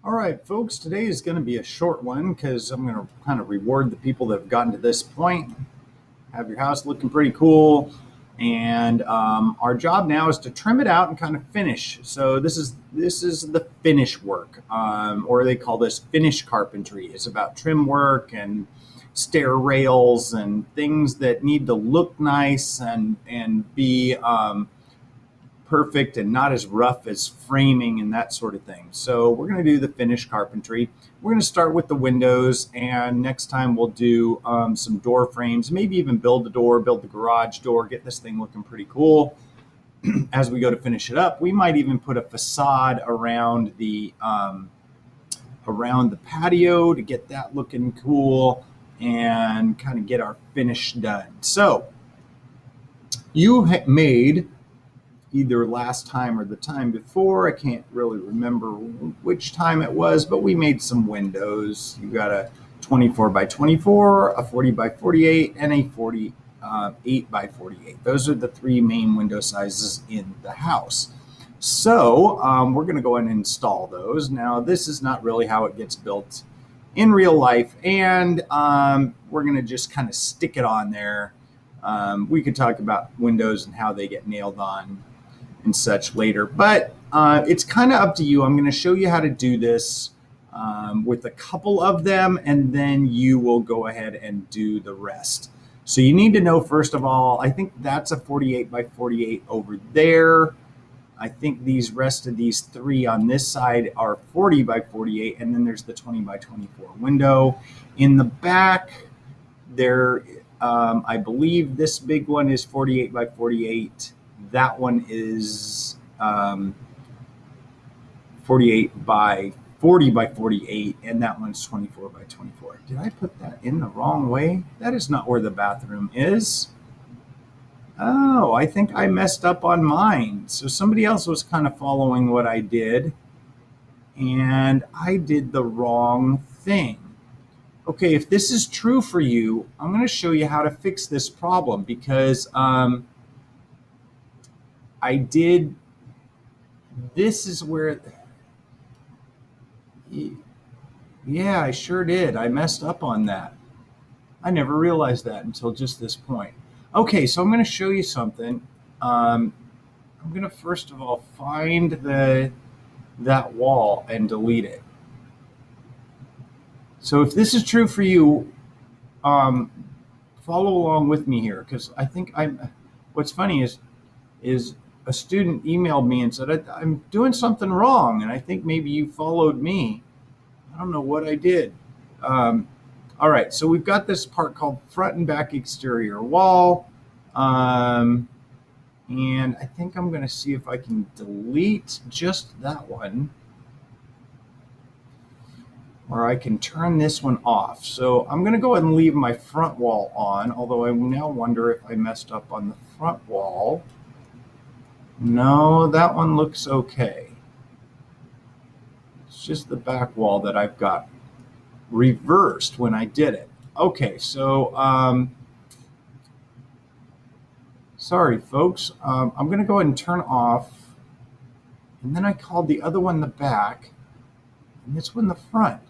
All right, folks, today is going to be a short one because I'm going to kind of reward the people that have gotten to this point. Have your house looking pretty cool. And our job now is to trim it out and kind of finish. So this is the finish work, or they call this finish carpentry. It's about trim work and stair rails and things that need to look nice and be perfect and not as rough as framing and that sort of thing. So we're going to do the finished carpentry. We're going to start with the windows, and next time we'll do some door frames, maybe even build the garage door, get this thing looking pretty cool. As we go to finish it up, we might even put a facade around the patio to get that looking cool and kind of get our finish done. So you made either last time or the time before. I can't really remember which time it was, but we made some windows. You got a 24 by 24, a 40 by 48, and a 48 by 48. Those are the three main window sizes in the house. So we're going to go and install those. Now, this is not really how it gets built in real life, and we're going to just kind of stick it on there. We could talk about windows and how they get nailed on and such later, but it's kind of up to you. I'm going to show you how to do this with a couple of them, and then you will go ahead and do the rest. So you need to know, first of all, I think that's a 48 by 48 over there. I think these rest of these three on this side are 40 by 48, and then there's the 20 by 24 window. In the back, there, I believe this big one is 48 by 48. That one is 48 by 40 by 48, and that one's 24 by 24. Did I put that in the wrong way? That is not where the bathroom is. Oh, I think I messed up on mine. So somebody else was kind of following what I did, and I did the wrong thing. Okay, if this is true for you, I'm going to show you how to fix this problem because I did. This is where, yeah, I sure did. I messed up on that. I never realized that until just this point. Okay, so I'm going to show you something. I'm going to first of all find that wall and delete it. So if this is true for you, follow along with me here, because I think what's funny is a student emailed me and said, I'm doing something wrong, and I think maybe you followed me. I don't know what I did. All right, so we've got this part called front and back exterior wall. And I think I'm going to see if I can delete just that one, or I can turn this one off. So I'm going to go ahead and leave my front wall on, although I now wonder if I messed up on the front wall. No, that one looks okay. It's just the back wall that I've got reversed when I did it. Okay, so sorry, folks. I'm going to go ahead and turn off. And then I called the other one the back, and this one the front.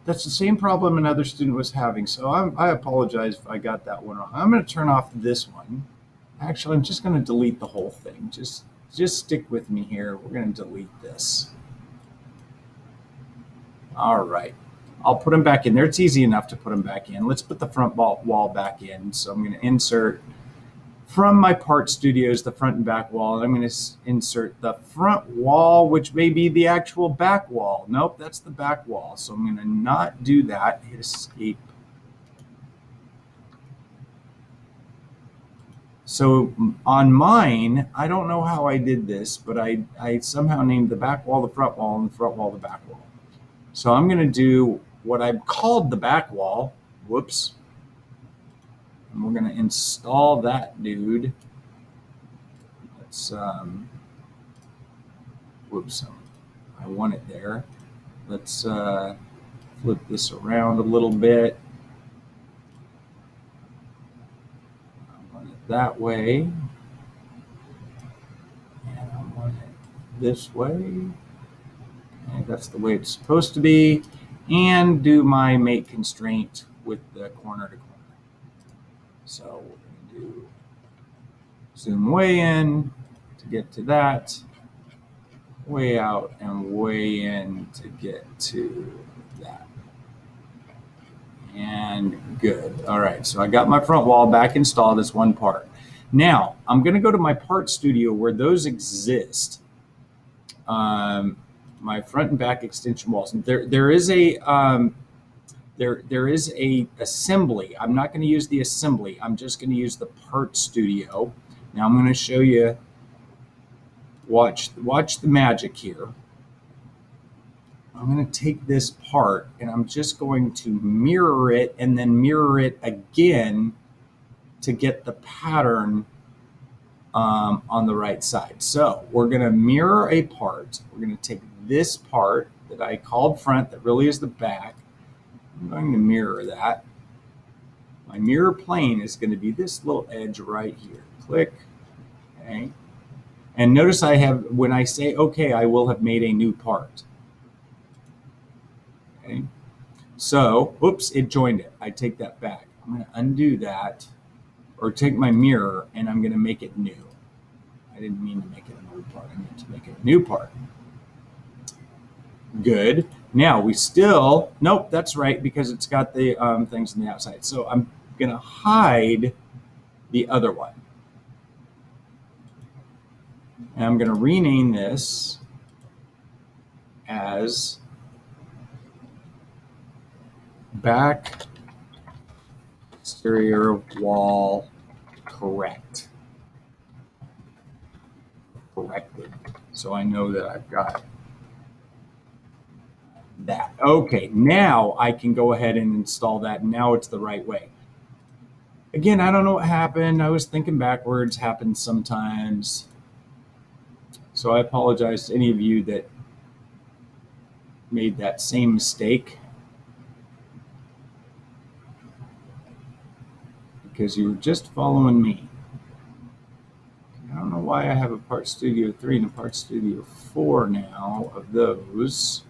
That's the same problem another student was having. So I apologize if I got that one wrong. I'm going to turn off this one. Actually, I'm just going to delete the whole thing. Just stick with me here. We're going to delete this. All right. I'll put them back in there. It's easy enough to put them back in. Let's put the front wall back in. So I'm going to insert from my Part Studios the front and back wall. And I'm going to insert the front wall, which may be the actual back wall. Nope, that's the back wall. So I'm going to not do that. Hit escape. So on mine, I don't know how I did this, but I somehow named the back wall the front wall and the front wall the back wall. So I'm going to do what I've called the back wall. Whoops. And we're going to install that dude. Let's, whoops, I want it there. Let's flip this around a little bit. I want it that way. And I want it this way. And that's the way it's supposed to be, and do my mate constraint with the corner to corner. So we're going to do zoom way in to get to that, way out and way in to get to that. And good. All right, so I got my front wall back installed as one part. Now I'm going to go to my part studio where those exist. My front and back extension walls. There is a assembly. I'm not going to use the assembly. I'm just going to use the part studio. Now I'm going to show you. Watch the magic here. I'm going to take this part and I'm just going to mirror it and then mirror it again to get the pattern on the right side. So we're going to mirror a part. We're going to take this part that I called front that really is the back. I'm going to mirror that. My mirror plane is going to be this little edge right here. Click. Okay. And notice I have, when I say okay, I will have made a new part. Okay. So, oops, it joined it. I take that back. I'm going to undo that, or take my mirror and I'm going to make it new. I didn't mean to make it an old part. I meant to make it a new part. Good. Now we still, nope, that's right, because it's got the things on the outside. So I'm going to hide the other one. And I'm going to rename this as back exterior wall corrected. So I know that I've got that. Okay, now I can go ahead and install that. Now it's the right way. Again, I don't know what happened. I was thinking backwards. Happens sometimes. So I apologize to any of you that made that same mistake, because you were just following me. I don't know why I have a Part Studio 3 and a Part Studio 4 now of those.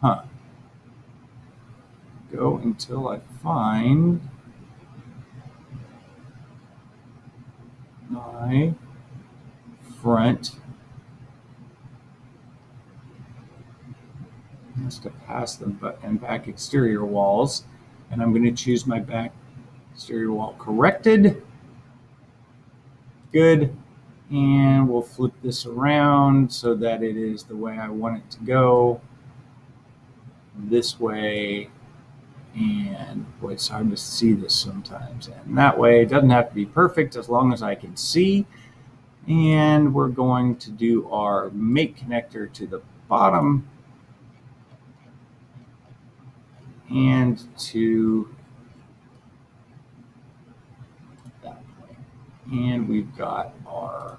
Huh. Go until I find my front. Has to pass them and back exterior walls, and I'm going to choose my back exterior wall corrected. Good. And we'll flip this around so that it is the way I want it to go. This way. And boy, it's hard to see this sometimes. And that way, it doesn't have to be perfect as long as I can see. And we're going to do our mate connector to the bottom and to that point. And we've got our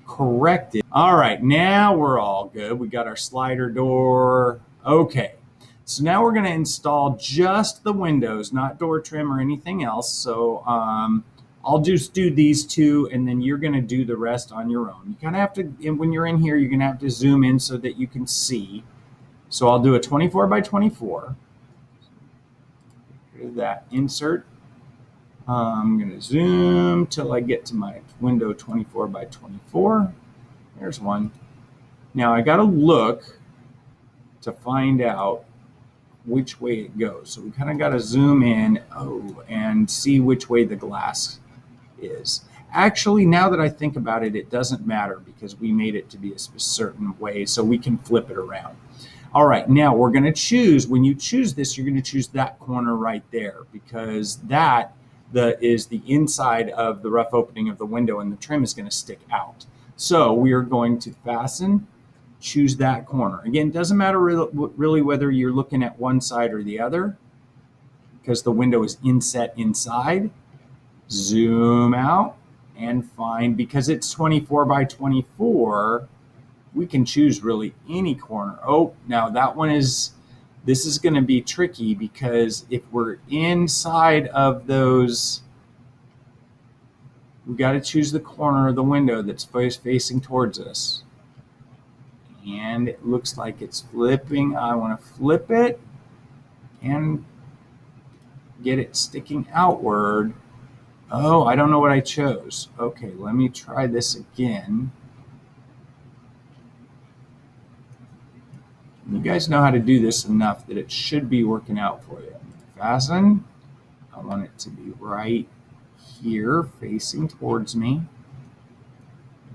corrected. All right, now we're all good. We got our slider door. Okay. So now we're going to install just the windows, not door trim or anything else. So I'll just do these two, and then you're going to do the rest on your own. You kind of have to, when you're in here, you're going to have to zoom in so that you can see. So I'll do a 24 by 24. Do that, insert. I'm going to zoom till I get to my window 24 by 24. There's one. Now I got to look to find out which way it goes. So we kind of got to zoom in and see which way the glass is. Actually, now that I think about it, it doesn't matter because we made it to be a certain way, so we can flip it around. All right, now we're going to choose, when you choose this, you're going to choose that corner right there, because that is the inside of the rough opening of the window, and the trim is going to stick out. So we are going to fasten, choose that corner. Again, it doesn't matter really whether you're looking at one side or the other, because the window is inset inside. Zoom out and find, because it's 24 by 24, we can choose really any corner. Oh, now that one is, this is going to be tricky, because if we're inside of those, we got to choose the corner of the window that's facing towards us. and it looks like it's flipping. I want to flip it and get it sticking outward. Oh, I don't know what I chose. Okay, let me try this again. You guys know how to do this enough that it should be working out for you. Fasten. I want it to be right here, facing towards me.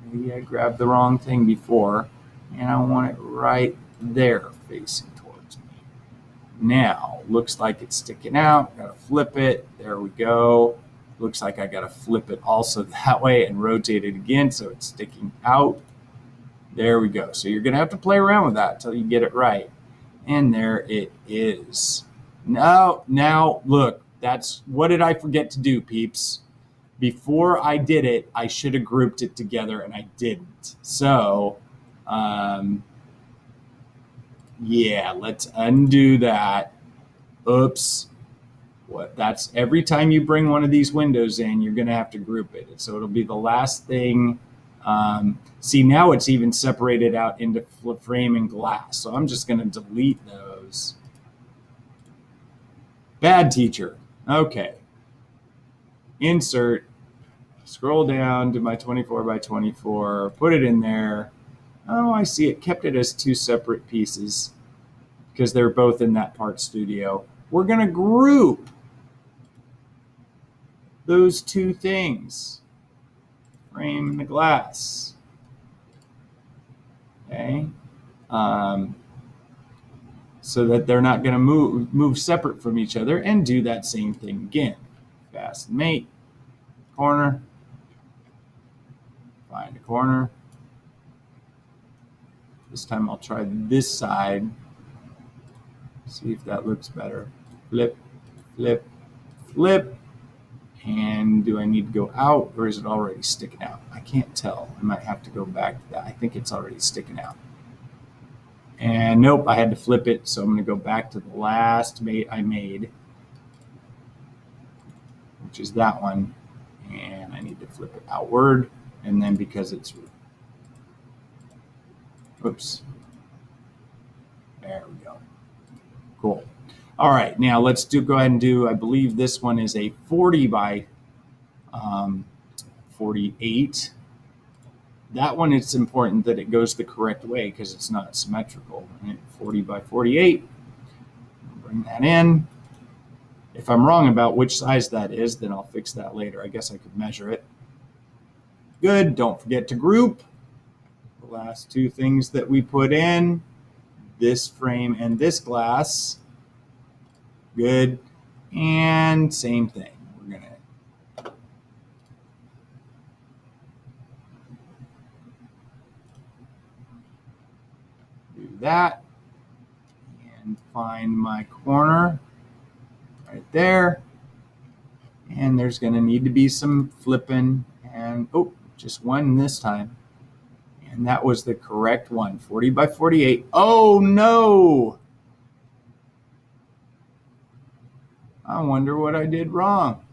Maybe I grabbed the wrong thing before, and I want it right there, facing towards me. Now, looks like it's sticking out. Gotta flip it. There we go. Looks like I gotta flip it also that way and rotate it again so it's sticking out. There we go. So you're gonna have to play around with that until you get it right. And there it is. Now look, that's what did I forget to do, peeps? Before I did it, I should have grouped it together and I didn't. So, yeah, let's undo that. Oops. What? That's every time you bring one of these windows in, you're going to have to group it. So it'll be the last thing. See, now it's even separated out into frame and glass. So I'm just going to delete those. Bad teacher. Okay. Insert. Scroll down to my 24 by 24. Put it in there. Oh, I see. It kept it as two separate pieces because they're both in that part studio. We're going to group those two things. Frame and the glass. Okay. So that they're not going to move separate from each other, and do that same thing again. Fasten mate, corner, find a corner. This time I'll try this side. See if that looks better. Flip, flip, flip. And do I need to go out, or is it already sticking out? I can't tell. I might have to go back to that. I think it's already sticking out. And nope, I had to flip it, so I'm going to go back to the last mate I made, which is that one. And I need to flip it outward, and then because it's, oops, there we go. Cool. All right, now let's go ahead and do, I believe this one is a 40 by 48. That one, it's important that it goes the correct way because it's not symmetrical. Right? 40 by 48. Bring that in. If I'm wrong about which size that is, then I'll fix that later. I guess I could measure it. Good. Don't forget to group the last two things that we put in, this frame and this glass. Good. And same thing. We're going to do that and find my corner right there. And there's going to need to be some flipping, and oh, just one this time. And that was the correct one, 40 by 48. Oh no! I wonder what I did wrong.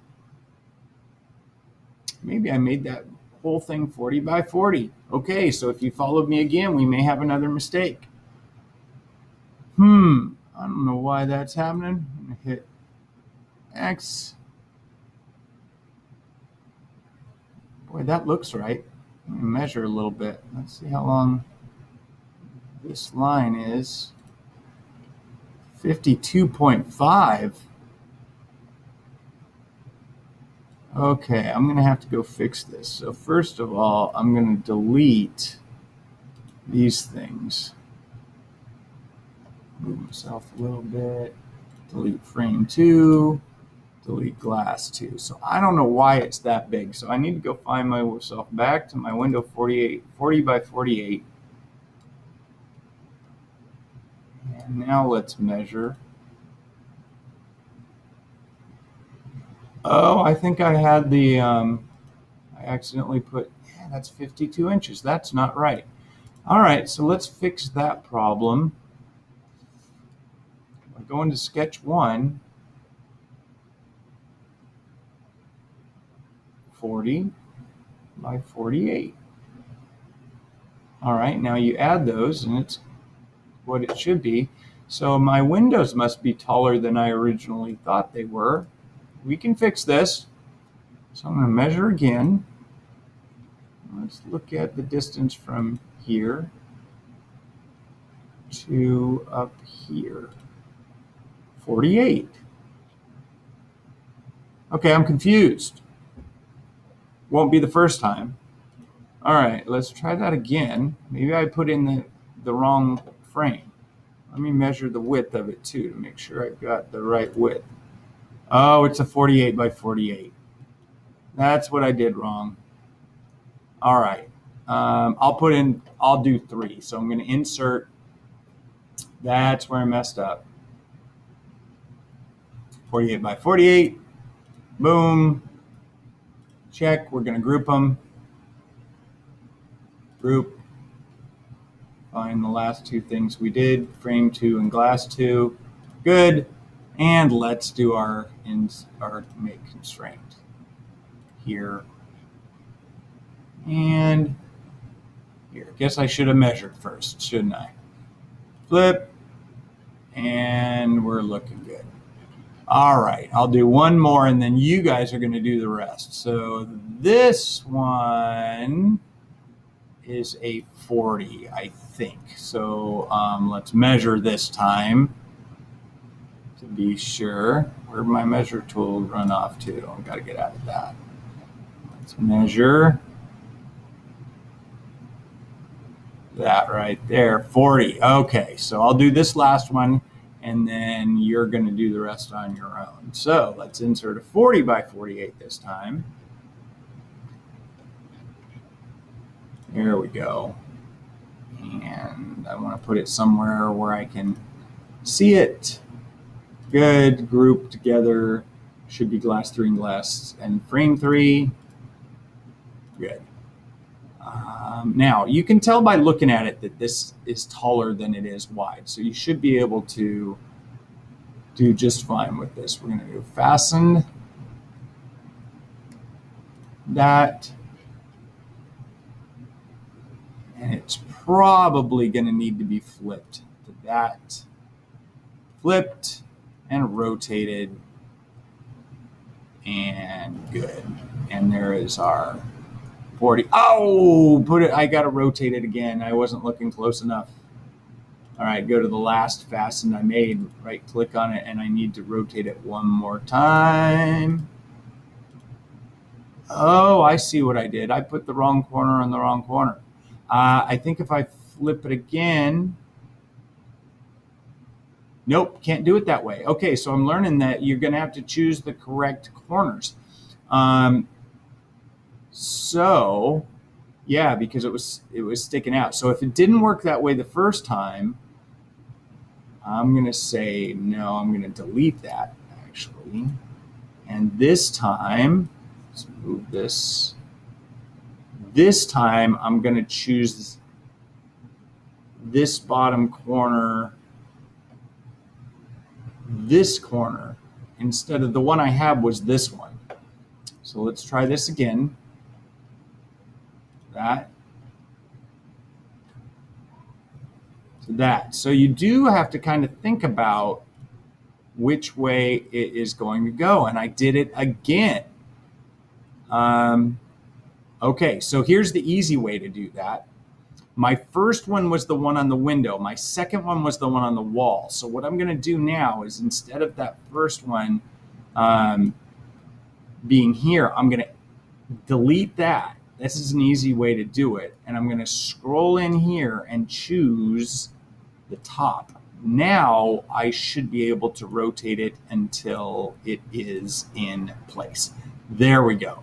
Maybe I made that whole thing 40 by 40. Okay, so if you followed me again, we may have another mistake. I don't know why that's happening. I'm going to hit X. Boy, that looks right. Let me measure a little bit. Let's see how long this line is. 52.5. Okay, I'm going to have to go fix this. So first of all, I'm going to delete these things. Move myself a little bit. Delete frame 2. Delete glass 2. So I don't know why it's that big. So I need to go find myself back to my window 40 by 48. And now let's measure. Oh, I think I had the, I accidentally put, yeah, that's 52 inches. That's not right. All right, so let's fix that problem. I go into sketch 1, 40 by 48. All right, now you add those and it's what it should be. So my windows must be taller than I originally thought they were. We can fix this. So I'm going to measure again. Let's look at the distance from here to up here. 48. Okay, I'm confused. Won't be the first time. All right, let's try that again. Maybe I put in the wrong frame. Let me measure the width of it too to make sure I've got the right width. Oh, it's a 48 by 48. That's what I did wrong. All right. I'll do 3. So I'm going to insert. That's where I messed up. 48 by 48. Boom. Check. We're going to group them. Group. Find the last 2 things we did. Frame 2 and glass 2. Good. And let's do our make constraint here. And here. Guess I should have measured first, shouldn't I? Flip. And we're looking good. All right, I'll do one more and then you guys are going to do the rest. So this one is a 40, I think. So let's measure this time to be sure. Where'd my measure tool run off to? I've got to get out of that. Let's measure that right there, 40. Okay, so I'll do this last one and then you're going to do the rest on your own. So let's insert a 40 by 48 this time. There we go. And I want to put it somewhere where I can see it. Good. Group together. Should be glass 3 and glass and frame 3. Good. Now, you can tell by looking at it that this is taller than it is wide. So you should be able to do just fine with this. We're going to do fasten that. And it's probably going to need to be flipped to that. Flipped and rotated. And good. And there is our 40. Oh, I got to rotate it again. I wasn't looking close enough. All right, go to the last fasten I made, right click on it, and I need to rotate it one more time. Oh, I see what I did. I put the wrong corner on the wrong corner. I think if I flip it again, nope, can't do it that way. Okay, so I'm learning that you're going to have to choose the correct corners. So, yeah, because it was sticking out. So if it didn't work that way the first time, I'm going to say, no, I'm going to delete that, actually. And this time, let's move this. This time, I'm going to choose this bottom corner, this corner, instead of the one I had was this one. So let's try this again. That to that. So you do have to kind of think about which way it is going to go. And I did it again. Okay, so here's the easy way to do that. My first one was the one on the window. My second one was the one on the wall. So what I'm going to do now is instead of that first one being here, I'm going to delete that. This is an easy way to do it. And I'm going to scroll in here and choose the top. Now I should be able to rotate it until it is in place. There we go.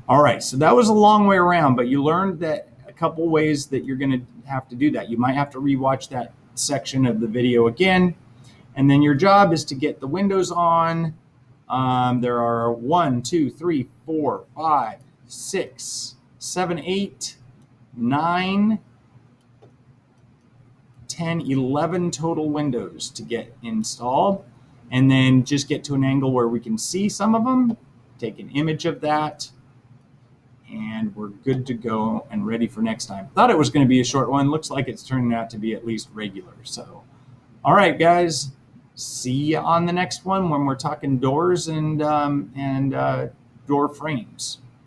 All right, so that was a long way around, but you learned that a couple ways that you're going to have to do that. You might have to rewatch that section of the video again, and then your job is to get the windows on. There are 1, 2, 3, 4, 5, 6, 7, 8, 9, 10, 11 total windows to get installed, and then just get to an angle where we can see some of them, take an image of that, and we're good to go and ready for next time. Thought it was going to be a short one. Looks like it's turning out to be at least regular. So, all right, guys, see you on the next one when we're talking doors and door frames.